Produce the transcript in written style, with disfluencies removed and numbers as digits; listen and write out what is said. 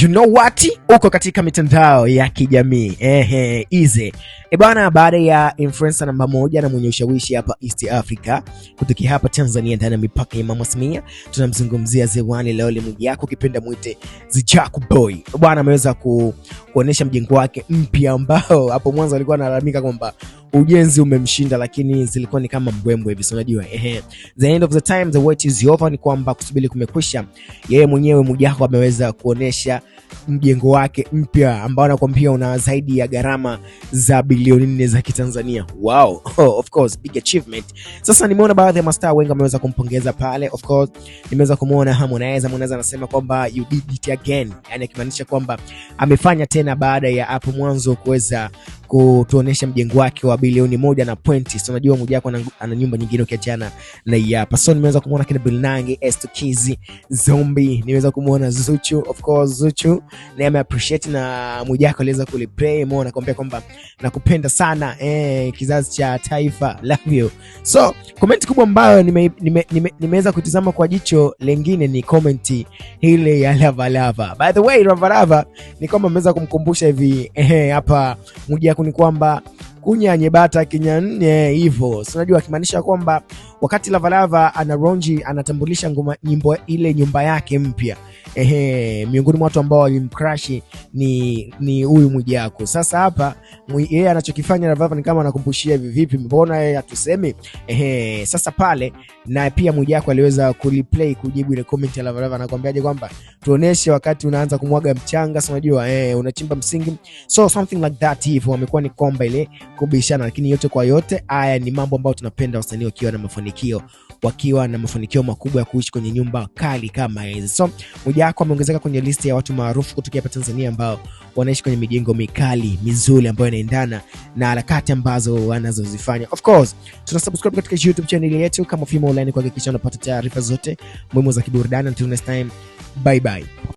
You know what? Uko katika mitandao ya kijamii. Easy. Bwana, baada ya influencer namba 1 na mwenye ushawishi hapa East Africa kutoka hapa Tanzania ndani ya mipaka ya Mama Samia, tunamzungumzia Zewani Lole Mwijaku, kipenda muite Zijaku Boy. Bwana ameweza kuonesha mjengo wake mpya ambao hapo mwanzo alikuwa analalamika kwamba ujenzi umemshinda, lakini zilikuwa ni kama mbwembwe hivi, unajua. The end of the time, the wait is over, ni kwamba kusubiri kumekwisha. Yeye mwenyewe Mwijaku ameweza kuonesha mjengo wake mpya ambao anakuambia una zaidi ya gharama za bilioni 4 za Kitanzania. Wow. Of course, big achievement. Sasa nimeona baadhi ya mastaa wengi wameweza kumpongeza pale. Of course, nimeweza kumuona Harmonize anasema kwamba you did it again. Yani akimaanisha kwamba amefanya tena baada ya hapo mwanzo kuweza kutuonesha mjengo wake wa bilioni 1 na pointi. So unajua Mwijaku ana nyumba nyingine ukiachana na hii hapa. So nimeweza kumuona kina Bilnange, Estukizi, Zombie, nimeweza kumuona Zuchu. Of course Zuchu na ame appreciate na Mwijaku aliweza kuliplay mo, nakwambia kwamba nakupenda sana kizazi cha taifa, love you. So comment kubwa ambayo nimeweza kutizama kwa jicho lengine ni comment ile ya Lava Lava. By the way, Lava Lava ni kama ameweza kumkumbusha hivi hapa Mwijaku ni kwamba kunya nyebata kinyane hivyo. So unajua akimaanisha kwamba wakati Lava Lava anaronji anatambulisha nyumba yake mpya, miongoni mwa watu ambao walimcrash ni huyu Mwijaku. Sasa hapa yeye anachokifanya Lava Lava ni kama anakumbushia vipi, mbona yeye atuseme. Sasa pale na pia Mwijaku aliweza kuliplay kujibu ile comment ya Lava Lava, anakuambiaje kwamba tuoneshe wakati unaanza kumwaga mchanga, so unajua unachimba msingi, so something like that hivyo. Wamekuwa ni komba ile kubishana, lakini yote kwa yote haya ni mambo ambayo tunapenda wasanii wakiwa na mafanikio makubwa ya kuishi kwenye nyumba kali kama hizi. So Mwijaku ameongezeka kwenye listi ya watu maarufu kutoka hapa Tanzania ambao wanaishi kwenye mijengo mikali mizuri ambayo inaendana na harakati ambazo wanazozifanya. Of course, tunasubscribe katika YouTube channel yetu kama Fimo Online kuhakikisha unapata taarifa zote muhimu za kiburudani. Until next time, bye bye.